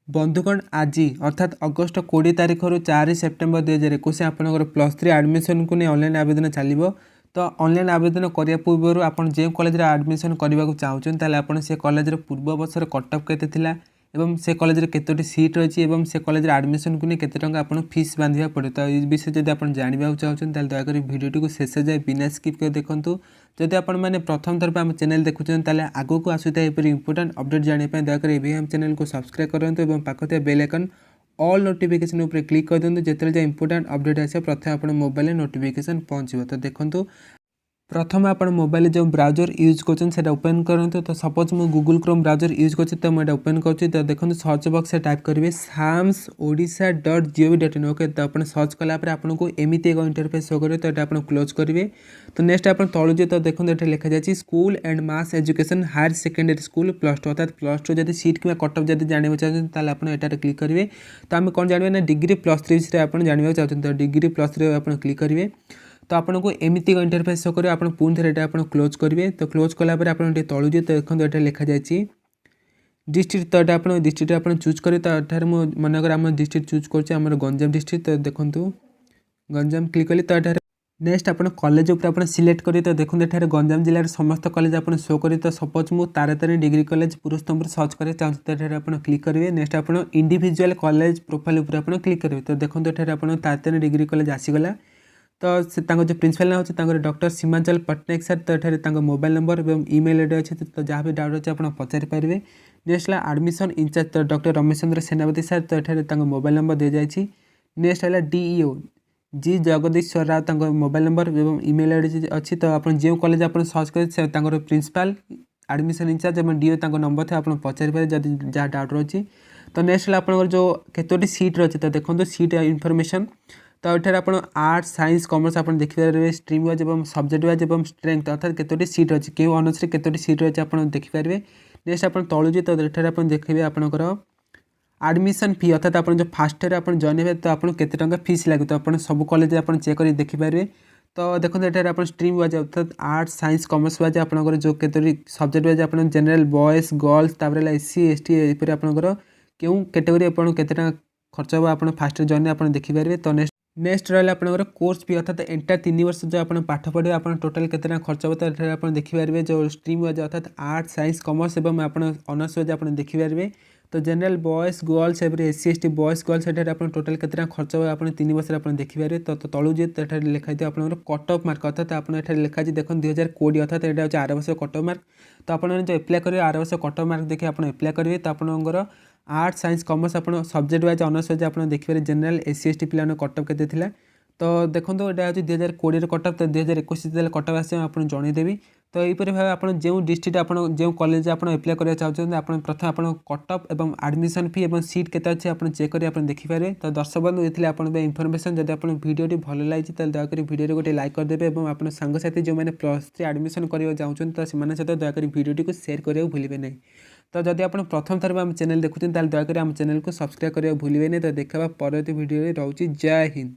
बंधुगण आज अर्थात अगस्ट 20 तारीख रु 4 सेप्टेम्बर 2021 आपंकर +3 आडमिशन को नहीं ऑनलाइन आवेदन चलो। तो ऑनलाइन आवेदन करने पूर्व आप जो कॉलेज आडमिशन करने को चाहते हैं से कॉलेज पूर्व वर्षर कटअफ केते एवं से कॉलेज केतोटी सीट रही है से कॉलेज आडमिशन को नहीं केते टंका आपन फीस बांधा पड़े। तो ये विषय जब आप जानवा चाहते हैं दयाक भिडियो को शेष जाए बिना स्किप कर देखूँ। जदि आपण मैंने प्रथम थर आम चैनल देखुं आगो को आसूता इंपोर्टेंट अपडेट जानापी दयाक एम चैनल को सब्सक्राइब करूँ और पाखे बेल आइकन ऑल नोटिफिकेशन उपर क्लिक कर दिखाँ जिते इंपोर्टेंट अपडेट आसे प्रथम आप मोबाइल नोटिफिकेशन पहुँचो। तो देखो प्रथम आप मोबाइल जो ब्राउजर यूज कर ओपन करूँ। तो सपोज मु गूगल क्रोम ब्राउजर यूज कर मुझे ओपन कर तो देखो सर्च बॉक्स से टाइप करेंगे samsodisha.gov.in। ओके तो आप सर्च कलापर आपको एमती एक इंटरफेस शो करेंगे। तो ये आप क्लोज करेंगे। तो नेक्स्ट आप तलु जी तो देखो ये लिखा जाए school and mass education higher secondary school +2 अर्थात +2 जब सीट कि कटअफ जब जानवा चाहते हैं आप क्लिक करेंगे। तो आम कौन जानवे ना डिग्री +3 विषय आप जानवा चाहते हैं। तो डिग्री +3 आप क्लिक करेंगे। तो आपको एमती इंटरफेस शो करेंगे। आप पुणी थे आप क्लोज करेंगे। तो क्लोज कलापर आप तलु जी तो देखो ये लिखा जाए डिस्ट्रिक्ट। तो आप डिस्ट्रिक्ट आप चूज करें। तो ये मनकर आम डिस्ट्रिक्ट चूज कर गंजाम डिस्ट्रिक्ट। तो देखो गंजाम क्लिक कली। तो ये नेक्स्ट आप कॉलेज उपर सिलेक्ट करें। तो देखो ये गंजाम जिलार समस्त कॉलेज आप शो करें। तो सपोज मु तारातारिणी डिग्री कॉलेज पुरस्तंभ सर्च करें चाहते तो ये आप क्लिक करेंगे। नेक्स्ट आप इंडिविजुअल कॉलेज प्रोफाइल उपर आप क्लिक करेंगे। तो देखो ये आप तारातारिणी डिग्री कॉलेज आसीगला। तो से जो प्रिंसिपल ना होकर डॉक्टर सीमांचल पट्टनायक सर। तो ये मोबाइल नंबर और ईमेल आईडी अच्छे। तो जहाँ भी डाउट अच्छे आप पचारि पारे। नेक्स्ट है एडमिशन इंचार्ज। तो डॉक्टर रमेश चंद्र सेनापति सर। तो ये मोबाइल नंबर दी जाए। नेक्स्ट है डीईओ जी जगदीश्वर राव मोबाइल नंबर और ईमेल आईडी अच्छी। तो आप जो कॉलेज आप सर्च करें प्रिंसिपल एडमिशन इंचार्ज और डीओ नंबर थे आप पचारि पारे जब जहाँ डाउट रही। तो नेक्स्ट है आप जो केतोटी सीट रही। तो देखो सीट इनफॉरमेशन। तो ये आप आर्ट्स साइंस कॉमर्स आप देखिपारे स्ट्रीम वाइज और सब्जेक्ट वाइज और स्ट्रेंथ अर्थात केतोटी सीट अच्छी क्यों ऑनर्स केतोटी सीट रही आप देखिपारे। नेक्स्ट आप तलु जी तो ये आप देखिए आपंकर एडमिशन फी अर्थात आप जो फास्ट ईयर आप जॉइन हे। तो आपको केते टंका फीस लगे। तो आप सब कॉलेज आप चेक कर देखिपारे। तो देखो ये आप स्ट्रीम वाइज अर्थात आर्ट्स साइंस कॉमर्स वाइज आपंकर जो केतोटी सब्जेक्ट वाइज आप जनरल बॉयज गर्ल्स तापर एससी एसटी एपरी आपंकर क्यों कैटेगरी आपको केते टंका खर्च हो आप फास्ट ईयर जॉइन आप देखिपारे। तो नेक्स्ट रहा आपंकर कोर्स फी अर्थात एंटायर 3 वर्ष जो आप पाठ पढ़े आप टोटाल केतना खर्च हो। तो ये आप देखिपारे जो स्ट्रीम वाइज अर्थात आर्ट्स साइंस कॉमर्स और आप ऑनर्स वाइज आप देखिपारे। तो जनरल बॉयज गर्ल्स एवं एससी एसटी बॉयज गर्ल्स ये आप टोटाल केतना खर्च हो आप 3 वर्ष आप देखिपारे। तो तलु जी तो ये लिखाई आप कट ऑफ मार्क अर्थात आप लिखा देखो 2020 अर्थात ये हूँ 8 वर्ष कट ऑफ मार्क। तो आप जो एप्लाय करेंगे 8 वर्ष कट ऑफ मार्क देखिए आप एप्लाय करेंगे। तो आपंकर आर्ट्स साइंस कॉमर्स आप सब्जेक्ट वाइज ऑनर्स वाइज आप देखिए जनरल एससी एसटी पिला कट ऑफ केते। तो देखो यहाँ हूँ 2020 कटअफ। तो 2021 कटअफ आस आप जनईदेवी। तो यहीपर भाव आप जो डिस्ट्रिक्ट आप जो कॉलेज आप एप्लाय करना चाहते हैं प्रथम आप कटअफ और एडमिशन फी और सीट केते अच्छे आप चेक कर देखिपारे। तो दर्शक बंधु ये आप इनफॉरमेशन जब आप वीडियो भल लगी तो दयाक वीडियो गोटे लाइक करदे और आप सांगसाथी जो मैंने +3 एडमिशन करने चाहते तो से सहित दयाक वीडियो को शेयर करने को भूलें नहीं। तो जब आप प्रथम थर आम चैनल देखुं दयाक आम चैनल को सब्सक्राइब करने को भूलें नहीं। तो देखा परवर्ती वीडियो रोचे। जय हिंद।